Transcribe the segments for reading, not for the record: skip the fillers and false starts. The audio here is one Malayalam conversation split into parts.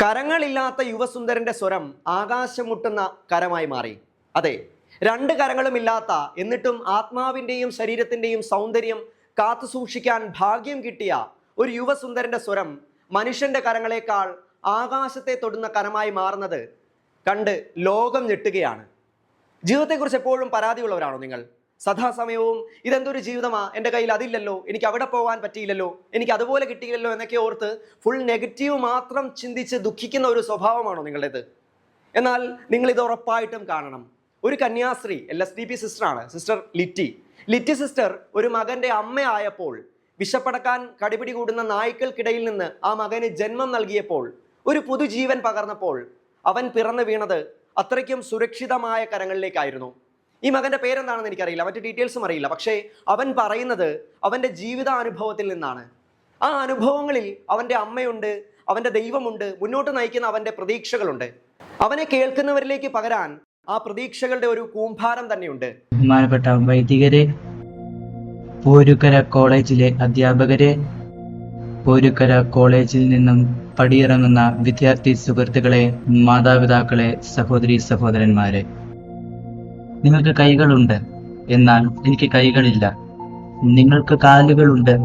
കരങ്ങളില്ലാത്ത യുവസുന്ദരന്റെ സ്വരം ആകാശം മുട്ടുന്ന കരമായി മാറി. അതെ, രണ്ട് കരങ്ങളുമില്ലാത്ത, എന്നിട്ടും ആത്മാവിൻ്റെയും ശരീരത്തിൻ്റെയും സൗന്ദര്യം കാത്തു സൂക്ഷിക്കാൻ ഭാഗ്യം കിട്ടിയ ഒരു യുവസുന്ദരന്റെ സ്വരം മനുഷ്യന്റെ കരങ്ങളെക്കാൾ ആകാശത്തെ തൊടുന്ന കരമായി മാറുന്നത് കണ്ട് ലോകം ഞെട്ടുകയാണ്. ജീവിതത്തെക്കുറിച്ച് എപ്പോഴും പരാതിയുള്ളവരാണോ നിങ്ങൾ? സദാസമയവും ഇതെന്തൊരു ജീവിതമാ, എൻ്റെ കയ്യിൽ അതില്ലല്ലോ, എനിക്ക് അവിടെ പോകാൻ പറ്റിയില്ലല്ലോ, എനിക്ക് അതുപോലെ കിട്ടിയില്ലല്ലോ എന്നൊക്കെ ഓർത്ത് ഫുൾ നെഗറ്റീവ് മാത്രം ചിന്തിച്ച് ദുഃഖിക്കുന്ന ഒരു സ്വഭാവമാണോ നിങ്ങളുടേത്? എന്നാൽ നിങ്ങൾ ഇത് ഉറപ്പായിട്ടും കാണണം. ഒരു കന്യാസ്ത്രീ, LSDP സിസ്റ്ററാണ്, സിസ്റ്റർ ലിറ്റി സിസ്റ്റർ ഒരു മകൻ്റെ അമ്മയായപ്പോൾ, വിശപ്പടക്കാൻ കടിപിടി കൂടുന്ന നായ്ക്കൾക്കിടയിൽ നിന്ന് ആ മകന് ജന്മം നൽകിയപ്പോൾ, ഒരു പുതുജീവൻ പകർന്നപ്പോൾ അവൻ പിറന്നു വീണത് അത്രയ്ക്കും സുരക്ഷിതമായ കരങ്ങളിലേക്കായിരുന്നു. ഈ മകൻ്റെ പേരെന്താണെന്ന് എനിക്കറിയില്ല, മറ്റു ഡീറ്റെയിൽസും അറിയില്ല. പക്ഷേ അവൻ പറയുന്നത് അവൻ്റെ ജീവിതാനുഭവത്തിൽ നിന്നാണ്. ആ അനുഭവങ്ങളിൽ അവൻ്റെ അമ്മയുണ്ട്, അവൻ്റെ ദൈവമുണ്ട്, മുന്നോട്ട് നയിക്കുന്ന അവൻ്റെ പ്രതീക്ഷകളുണ്ട്. അവനെ കേൾക്കുന്നവരിലേക്ക് പകരാൻ ആ പ്രതീക്ഷകളുടെ ഒരു കൂമ്പാരം തന്നെയുണ്ട്. ബഹുമാനപ്പെട്ട വൈദികരെ, പോരുക്കര കോളേജിലെ അധ്യാപകരെ, പോരുക്കര കോളേജിൽ നിന്നും പടിയിറങ്ങുന്ന വിദ്യാർത്ഥി സുഹൃത്തുക്കളെ, മാതാപിതാക്കളെ, സഹോദരി സഹോദരന്മാരെ, നിങ്ങൾക്ക് കൈകളുണ്ട്, എന്നാൽ എനിക്ക് കൈകളില്ല. നിങ്ങൾക്ക് കാലുകളുണ്ട്,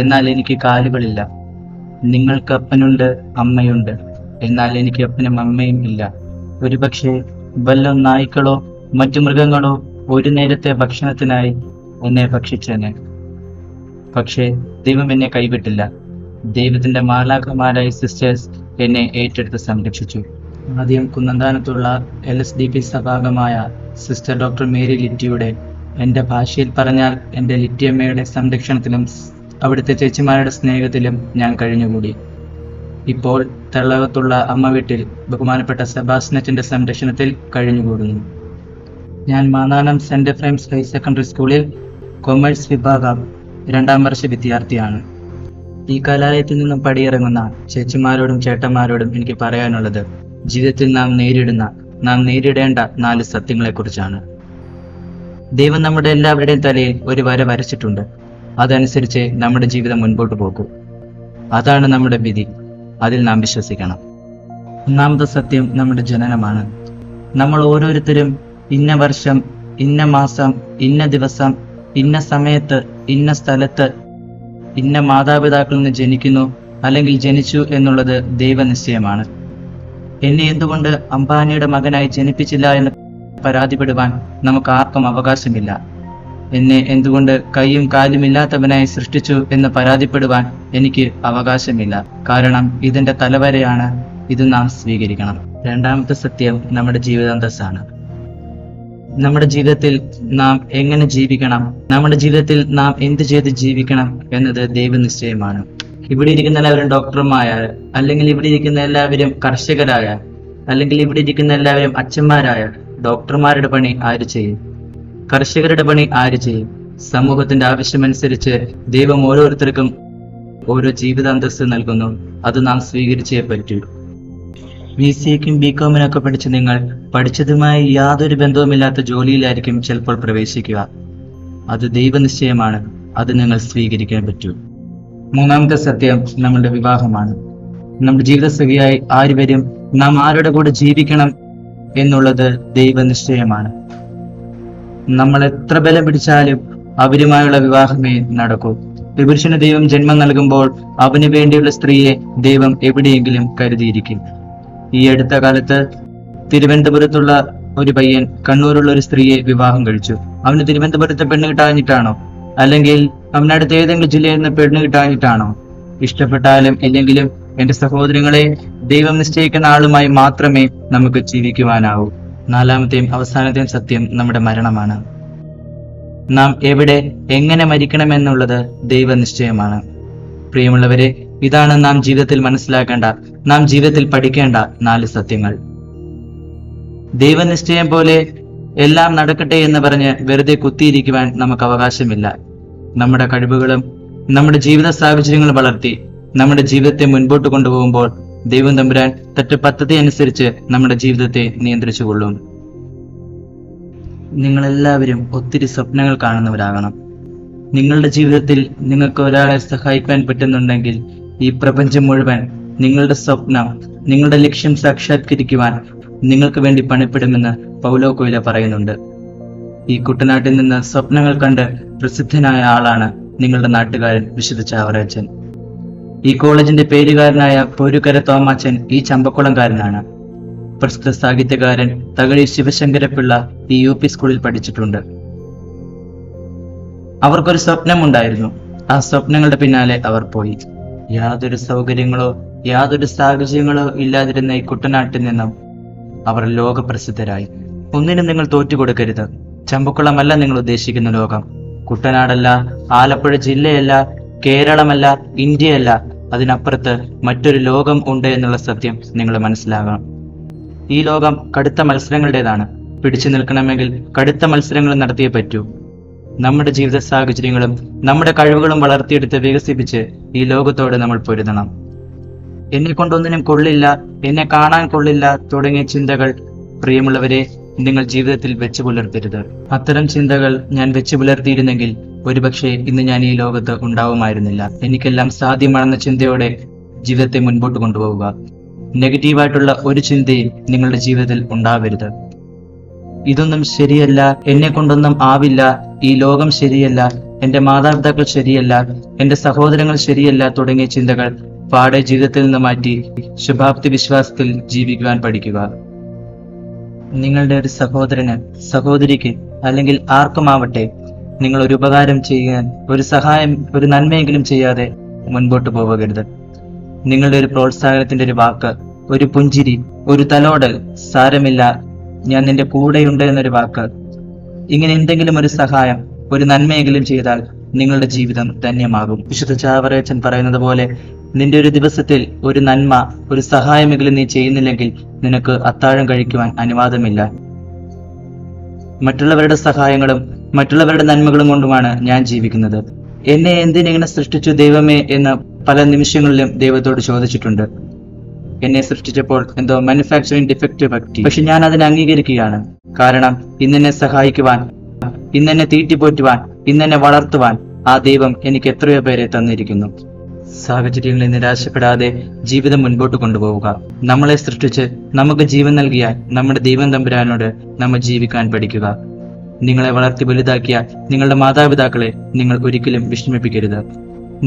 എന്നാൽ എനിക്ക് കാലുകളില്ല. നിങ്ങൾക്ക് അപ്പനുണ്ട്, അമ്മയുണ്ട്, എന്നാൽ എനിക്ക് അപ്പനും അമ്മയും ഇല്ല. ഒരുപക്ഷെ വല്ല നായ്ക്കളോ മറ്റു മൃഗങ്ങളോ ഒരു നേരത്തെ ഭക്ഷണത്തിനായി എന്നെ ഭക്ഷിച്ചേനെ. പക്ഷേ ദൈവം എന്നെ കൈവിട്ടില്ല. ദൈവത്തിന്റെ മാലാഖമാരായ സിസ്റ്റേഴ്സ് എന്നെ ഏറ്റെടുത്ത് സംരക്ഷിച്ചു. ആദ്യം കുന്നന്താനത്തുള്ള LSDP സഭാംഗമായ സിസ്റ്റർ ഡോക്ടർ മേരി ലിറ്റിയുടെ, എൻ്റെ ഭാഷയിൽ പറഞ്ഞാൽ എൻ്റെ ലിറ്റിയമ്മയുടെ സംരക്ഷണത്തിലും അവിടുത്തെ ചേച്ചിമാരുടെ സ്നേഹത്തിലും ഞാൻ കഴിഞ്ഞുകൂടി. ഇപ്പോൾ തള്ളകത്തുള്ള അമ്മ വീട്ടിൽ ബഹുമാനപ്പെട്ട സെബാസ്റ്റ്യന്റെ സംരക്ഷണത്തിൽ കഴിഞ്ഞുകൂടുന്നു. ഞാൻ Mannanam saint Ephraim's higher secondary സ്കൂളിൽ കൊമേഴ്സ് വിഭാഗം 2ാം വർഷ വിദ്യാർത്ഥിയാണ്. ഈ കലാലയത്തിൽ നിന്നും പടിയിറങ്ങുന്ന ചേച്ചിമാരോടും ചേട്ടന്മാരോടും എനിക്ക് പറയാനുള്ളത്, ജീവിതത്തിൽ നാം നേരിടേണ്ട 4 സത്യങ്ങളെക്കുറിച്ചാണ്. ദൈവം നമ്മുടെ എല്ലാവരുടെയും തലയിൽ ഒരു വര വരച്ചിട്ടുണ്ട്. അതനുസരിച്ച് നമ്മുടെ ജീവിതം മുൻപോട്ട് പോകും. അതാണ് നമ്മുടെ വിധി. അതിൽ നാം വിശ്വസിക്കണം. 1ാമത്തെ സത്യം നമ്മുടെ ജനനമാണ്. നമ്മൾ ഓരോരുത്തരും ഇന്ന വർഷം, ഇന്ന മാസം, ഇന്ന ദിവസം, ഇന്ന സമയത്ത്, ഇന്ന സ്ഥലത്ത്, ഇന്ന മാതാപിതാക്കളിൽ നിന്ന് ജനിക്കുന്നു അല്ലെങ്കിൽ ജനിച്ചു എന്നുള്ളത് ദൈവനിശ്ചയമാണ്. എന്നെ എന്തുകൊണ്ട് അംബാനിയുടെ മകനായി ജനിപ്പിച്ചില്ല എന്ന് പരാതിപ്പെടുവാൻ നമുക്ക് ആർക്കും അവകാശമില്ല. എന്നെ എന്തുകൊണ്ട് കൈയും കാലും ഇല്ലാത്തവനായി സൃഷ്ടിച്ചു എന്ന് പരാതിപ്പെടുവാൻ എനിക്ക് അവകാശമില്ല. കാരണം ഇതിന്റെ തലവരെയാണ്. ഇത് നാം സ്വീകരിക്കണം. 2ാമത്തെ സത്യം നമ്മുടെ ജീവിതാന്തസ്സാണ്. നമ്മുടെ ജീവിതത്തിൽ നാം എങ്ങനെ ജീവിക്കണം, നമ്മുടെ ജീവിതത്തിൽ നാം എന്ത് ചെയ്ത് ജീവിക്കണം എന്നത് ദൈവനിശ്ചയമാണ്. ഇവിടെ ഇരിക്കുന്ന എല്ലാവരും ഡോക്ടർമാരായ, അല്ലെങ്കിൽ ഇവിടെ ഇരിക്കുന്ന എല്ലാവരും കർഷകരായ, അല്ലെങ്കിൽ ഇവിടെ ഇരിക്കുന്ന എല്ലാവരും അച്ഛന്മാരായ, ഡോക്ടർമാരുടെ പണി ആര് ചെയ്യും? കർഷകരുടെ പണി ആര് ചെയ്യും? സമൂഹത്തിന്റെ ആവശ്യമനുസരിച്ച് ദൈവം ഓരോരുത്തർക്കും ഓരോ ജീവിതാന്തസ്സ് നൽകുന്നു. അത് നാം സ്വീകരിച്ചേ പറ്റൂ. BCAക്കും BComനൊക്കെ പഠിച്ച നിങ്ങൾ പഠിച്ചതുമായി യാതൊരു ബന്ധവുമില്ലാത്ത ജോലിയിലായിരിക്കും ചിലപ്പോൾ പ്രവേശിക്കുക. അത് ദൈവനിശ്ചയമാണ്. അത് നിങ്ങൾ സ്വീകരിക്കാൻ പറ്റൂ. 3ാമത്തെ സത്യം നമ്മളുടെ വിവാഹമാണ്. നമ്മുടെ ജീവിതസഖിയായി ആര് വരും, നാം ആരുടെ കൂടെ ജീവിക്കണം എന്നുള്ളത് ദൈവനിശ്ചയമാണ്. നമ്മൾ എത്ര ബലം പിടിച്ചാലും അവരുമായുള്ള വിവാഹമേ നടക്കൂ. പുരുഷന് ദൈവം ജന്മം നൽകുമ്പോൾ അവന് വേണ്ടിയുള്ള സ്ത്രീയെ ദൈവം എവിടെയെങ്കിലും കരുതിയിരിക്കും. ഈ അടുത്ത കാലത്ത് തിരുവനന്തപുരത്തുള്ള ഒരു പയ്യൻ കണ്ണൂരുള്ള ഒരു സ്ത്രീയെ വിവാഹം കഴിച്ചു. അവന് തിരുവനന്തപുരത്തെ പെണ്ണ് കിട്ടാഞ്ഞിട്ടാണോ? അല്ലെങ്കിൽ അവനടുത്ത് ഏതെങ്കിലും ജില്ലയിൽ നിന്ന് പെണ്ണ് കിട്ടാഞ്ഞിട്ടാണോ? ഇഷ്ടപ്പെട്ടാലും ഇല്ലെങ്കിലും എന്റെ സഹോദരങ്ങളെ, ദൈവം നിശ്ചയിക്കുന്ന ആളുമായി മാത്രമേ നമുക്ക് ജീവിക്കുവാനാവൂ. 4ാമത്തെയും അവസാനത്തെയും സത്യം നമ്മുടെ മരണമാണ്. നാം എവിടെ എങ്ങനെ മരിക്കണമെന്നുള്ളത് ദൈവനിശ്ചയമാണ്. പ്രിയമുള്ളവരെ, ഇതാണ് നാം ജീവിതത്തിൽ മനസ്സിലാക്കേണ്ട, നാം ജീവിതത്തിൽ പഠിക്കേണ്ട 4 സത്യങ്ങൾ. ദൈവനിശ്ചയം പോലെ എല്ലാം നടക്കട്ടെ എന്ന് പറഞ്ഞ് വെറുതെ കുത്തിയിരിക്കുവാൻ നമുക്ക് അവകാശമില്ല. നമ്മുടെ കഴിവുകളും നമ്മുടെ ജീവിത സാഹചര്യങ്ങളും വളർത്തി നമ്മുടെ ജീവിതത്തെ മുൻപോട്ട് കൊണ്ടുപോകുമ്പോൾ ദൈവം തമ്പുരാൻ തന്റെ പദ്ധതി അനുസരിച്ച് നമ്മുടെ ജീവിതത്തെ നിയന്ത്രിച്ചുകൊള്ളും. നിങ്ങളെല്ലാവരും ഒത്തിരി സ്വപ്നങ്ങൾ കാണുന്നവരാകണം. നിങ്ങളുടെ ജീവിതത്തിൽ നിങ്ങൾക്ക് ഒരാളെ സഹായിക്കാൻ പറ്റുന്നുണ്ടെങ്കിൽ ഈ പ്രപഞ്ചം മുഴുവൻ നിങ്ങളുടെ സ്വപ്നം, നിങ്ങളുടെ ലക്ഷ്യം സാക്ഷാത്കരിക്കുവാൻ നിങ്ങൾക്ക് വേണ്ടി പണിപ്പെടുമെന്ന് പൗലോ കൊയ്ലോ പറയുന്നുണ്ട്. ഈ കുട്ടനാട്ടിൽ നിന്ന് സ്വപ്നങ്ങൾ കണ്ട് പ്രസിദ്ധനായ ആളാണ് നിങ്ങളുടെ നാട്ടുകാരൻ വിശുദ്ധ ചാവറയച്ചൻ. ഈ കോളേജിന്റെ പേരുകാരനായ പോരുക്കര തോമാച്ചൻ ഈ ചമ്പക്കുളംകാരനാണ്. പ്രസിദ്ധ സാഹിത്യകാരൻ തകഴി ശിവശങ്കരപിള്ള ഈ UP സ്കൂളിൽ പഠിച്ചിട്ടുണ്ട്. അവർക്കൊരു സ്വപ്നമുണ്ടായിരുന്നു. ആ സ്വപ്നങ്ങളുടെ പിന്നാലെ അവർ പോയി. യാതൊരു സൗകര്യങ്ങളോ യാതൊരു സാഹചര്യങ്ങളോ ഇല്ലാതിരുന്ന ഈ കുട്ടനാട്ടിൽ നിന്നും അവർ ലോകപ്രസിദ്ധരായി. ഒന്നിനും നിങ്ങൾ തോറ്റുകൊടുക്കരുത്. ചമ്പക്കുളമല്ല നിങ്ങൾ ഉദ്ദേശിക്കുന്ന ലോകം. കുട്ടനാടല്ല, ആലപ്പുഴ ജില്ലയല്ല, കേരളമല്ല, ഇന്ത്യയല്ല, അതിനപ്പുറത്ത് മറ്റൊരു ലോകം ഉണ്ട് എന്നുള്ള സത്യം നിങ്ങൾ മനസ്സിലാകണം. ഈ ലോകം കടുത്ത മത്സരങ്ങളുടേതാണ്. പിടിച്ചു നിൽക്കണമെങ്കിൽ കടുത്ത മത്സരങ്ങൾ നടത്തിയേ പറ്റൂ. നമ്മുടെ ജീവിത സാഹചര്യങ്ങളും നമ്മുടെ കഴിവുകളും വളർത്തിയെടുത്ത് വികസിപ്പിച്ച് ഈ ലോകത്തോട് നമ്മൾ പൊരുതണം. എന്നെ കൊണ്ടൊന്നിനും കൊള്ളില്ല, എന്നെ കാണാൻ കൊള്ളില്ല തുടങ്ങിയ ചിന്തകൾ പ്രിയമുള്ളവരെ നിങ്ങൾ ജീവിതത്തിൽ വെച്ചു പുലർത്തരുത്. അത്തരം ചിന്തകൾ ഞാൻ വെച്ചു പുലർത്തിയിരുന്നെങ്കിൽ ഒരുപക്ഷെ ഇന്ന് ഞാൻ ഈ ലോകത്ത് ഉണ്ടാവുമായിരുന്നില്ല. എനിക്കെല്ലാം സാധ്യമാണെന്ന ചിന്തയോടെ ജീവിതത്തെ മുൻപോട്ട് കൊണ്ടുപോവുക. നെഗറ്റീവായിട്ടുള്ള ഒരു ചിന്തയും നിങ്ങളുടെ ജീവിതത്തിൽ ഉണ്ടാവരുത്. ഇതൊന്നും ശരിയല്ല, എന്നെ കൊണ്ടൊന്നും ആവില്ല, ഈ ലോകം ശരിയല്ല, എന്റെ മാതാപിതാക്കൾ ശരിയല്ല, എന്റെ സഹോദരങ്ങൾ ശരിയല്ല തുടങ്ങിയ ചിന്തകൾ പാടെ ജീവിതത്തിൽ നിന്ന് മാറ്റി ശുഭാപ്തി വിശ്വാസത്തിൽ ജീവിക്കുവാൻ പഠിക്കുക. നിങ്ങളുടെ ഒരു സഹോദരന്, സഹോദരിക്ക് അല്ലെങ്കിൽ ആർക്കുമാവട്ടെ നിങ്ങൾ ഒരു ഉപകാരം ചെയ്യാൻ, ഒരു സഹായം, ഒരു നന്മയെങ്കിലും ചെയ്യാതെ മുൻപോട്ട് പോകരുത്. നിങ്ങളുടെ ഒരു പ്രോത്സാഹനത്തിന്റെ ഒരു വാക്ക്, ഒരു പുഞ്ചിരി, ഒരു തലോടൽ, സാരമില്ല ഞാൻ നിന്റെ കൂടെയുണ്ട് എന്നൊരു വാക്ക്, ഇങ്ങനെ എന്തെങ്കിലും ഒരു സഹായം, ഒരു നന്മയെങ്കിലും ചെയ്താൽ നിങ്ങളുടെ ജീവിതം ധന്യമാകും. വിശുദ്ധ ചാവറയച്ചൻ പറയുന്നത് പോലെ നിന്റെ ഒരു ദിവസത്തിൽ ഒരു നന്മ, ഒരു സഹായമെങ്കിലും നീ ചെയ്യുന്നില്ലെങ്കിൽ നിനക്ക് അത്താഴം കഴിക്കുവാൻ അനുവാദമില്ല. മറ്റുള്ളവരുടെ സഹായങ്ങളും മറ്റുള്ളവരുടെ നന്മകളും കൊണ്ടുമാണ് ഞാൻ ജീവിക്കുന്നത്. എന്നെ എന്തിനെങ്ങനെ സൃഷ്ടിച്ചു ദൈവമേ എന്ന് പല നിമിഷങ്ങളിലും ദൈവത്തോട് ചോദിച്ചിട്ടുണ്ട്. എന്നെ സൃഷ്ടിച്ചപ്പോൾ എന്തോ മാനുഫാക്ചറിങ് ഡിഫക്റ്റ് പറ്റി. പക്ഷെ ഞാൻ അതിനെ അംഗീകരിക്കുകയാണ്. കാരണം ഇന്നെന്നെ സഹായിക്കുവാൻ, ഇന്നെന്നെ തീറ്റിപ്പോറ്റുവാൻ, ഇന്നെന്നെ വളർത്തുവാൻ ആ ദൈവം എനിക്ക് എത്രയോ പേരെ തന്നിരിക്കുന്നു. സാഹചര്യങ്ങളിൽ നിരാശപ്പെടാതെ ജീവിതം മുൻപോട്ട് കൊണ്ടുപോവുക. നമ്മളെ സൃഷ്ടിച്ച് നമുക്ക് ജീവൻ നൽകിയ നമ്മുടെ ദൈവം തമ്പുരാനോട് നമ്മൾ ജീവിക്കാൻ പഠിക്കുക. നിങ്ങളെ വളർത്തി വലുതാക്കിയ നിങ്ങളുടെ മാതാപിതാക്കളെ നിങ്ങൾ ഒരിക്കലും വിഷമിപ്പിക്കരുത്.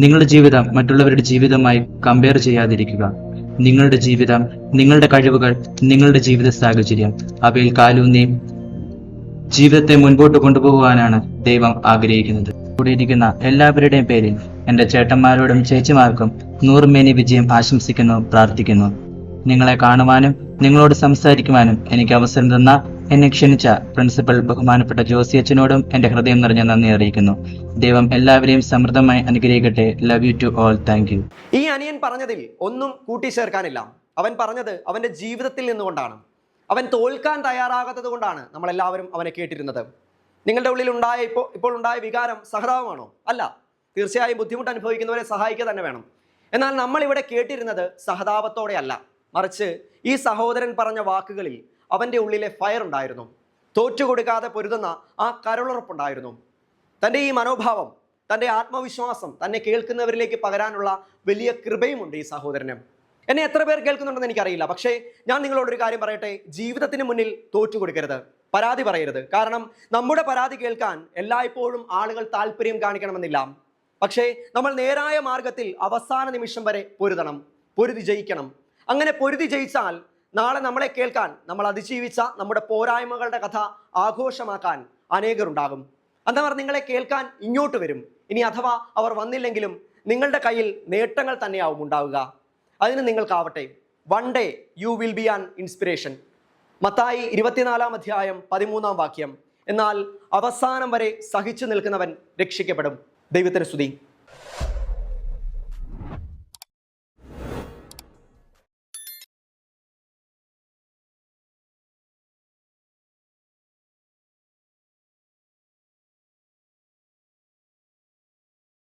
നിങ്ങളുടെ ജീവിതം മറ്റുള്ളവരുടെ ജീവിതമായി കമ്പയർ ചെയ്യാതിരിക്കുക. നിങ്ങളുടെ ജീവിതം, നിങ്ങളുടെ കഴിവുകൾ, നിങ്ങളുടെ ജീവിത സാഹചര്യം അവയിൽ കാലൂന്നി ജീവിതത്തെ മുൻപോട്ട് കൊണ്ടുപോകുവാനാണ് ദൈവം ആഗ്രഹിക്കുന്നത്. കൂടിയിരിക്കുന്ന എല്ലാവരുടെയും പേരിൽ എൻ്റെ ചേട്ടന്മാരോടും ചേച്ചിമാർക്കും 100 മേനി വിജയം ആശംസിക്കുന്നു, പ്രാർത്ഥിക്കുന്നു. നിങ്ങളെ കാണുവാനും നിങ്ങളോട് സംസാരിക്കുവാനും എനിക്ക് അവസരം തന്ന, എന്നെ ക്ഷണിച്ച പ്രിൻസിപ്പൽ ബഹുമാനപ്പെട്ട ജോസി അച്ഛനോടും എൻ്റെ ഹൃദയം നിറഞ്ഞ നന്ദി അറിയിക്കുന്നു. ദൈവം എല്ലാവരെയും സമൃദ്ധമായി അനുഗ്രഹിക്കട്ടെ. Love you to all. Thank you. ഈ അനിയൻ പറഞ്ഞതിൽ ഒന്നും കൂട്ടിച്ചേർക്കാനില്ല. അവൻ പറഞ്ഞത് അവൻ്റെ ജീവിതത്തിൽ നിന്നുകൊണ്ടാണ്. അവൻ തോൽക്കാൻ തയ്യാറാകാത്തത് കൊണ്ടാണ് നമ്മളെല്ലാവരും അവനെ കേട്ടിരുന്നത്. നിങ്ങളുടെ ഉള്ളിൽ ഇപ്പോൾ ഉണ്ടായ വികാരം സഹതാപമാണോ? അല്ല. തീർച്ചയായും ബുദ്ധിമുട്ട് അനുഭവിക്കുന്നവരെ സഹായിക്കുക തന്നെ വേണം. എന്നാൽ നമ്മളിവിടെ കേട്ടിരുന്നത് സഹതാപത്തോടെ അല്ല, മറിച്ച് ഈ സഹോദരൻ പറഞ്ഞ വാക്കുകളിൽ അവൻ്റെ ഉള്ളിലെ ഫയർ ഉണ്ടായിരുന്നു. തോറ്റുകൊടുക്കാതെ പൊരുതുന്ന ആ കരുളുറപ്പുണ്ടായിരുന്നു. തൻ്റെ ഈ മനോഭാവം, തൻ്റെ ആത്മവിശ്വാസം തന്നെ കേൾക്കുന്നവരിലേക്ക് പകരാനുള്ള വലിയ കൃപയുമുണ്ട് ഈ സഹോദരന്. എന്നെ എത്ര പേർ കേൾക്കുന്നുണ്ടെന്ന് എനിക്കറിയില്ല. പക്ഷേ ഞാൻ നിങ്ങളോടൊരു കാര്യം പറയട്ടെ. ജീവിതത്തിന് മുന്നിൽ തോറ്റുകൊടുക്കരുത്, പരാതി പറയരുത്. കാരണം നമ്മുടെ പരാതി കേൾക്കാൻ എല്ലായ്പ്പോഴും ആളുകൾ താല്പര്യം കാണിക്കണമെന്നില്ല. പക്ഷേ നമ്മൾ നേരായ മാർഗത്തിൽ അവസാന നിമിഷം വരെ പൊരുതണം, പൊരുതി ജയിക്കണം. അങ്ങനെ പൊരുതി ജയിച്ചാൽ നാളെ നമ്മളെ കേൾക്കാൻ, നമ്മൾ അതിജീവിച്ച നമ്മുടെ പോരായ്മകളുടെ കഥ ആഘോഷമാക്കാൻ അനേകരുണ്ടാകും. അന്നവർ നിങ്ങളെ കേൾക്കാൻ ഇങ്ങോട്ട് വരും. ഇനി അഥവാ അവർ വന്നില്ലെങ്കിലും നിങ്ങളുടെ കയ്യിൽ നേട്ടങ്ങൾ തന്നെയാവും ഉണ്ടാവുക. അതിന് നിങ്ങൾക്കാവട്ടെ. One day you will be an inspiration. മത്തായി 24-ാം അധ്യായം 13-ാം വാക്യം. എന്നാൽ അവസാനം വരെ സഹിച്ചു നിൽക്കുന്നവൻ രക്ഷിക്കപ്പെടും. ദൈവത്തിന് സ്തുതി.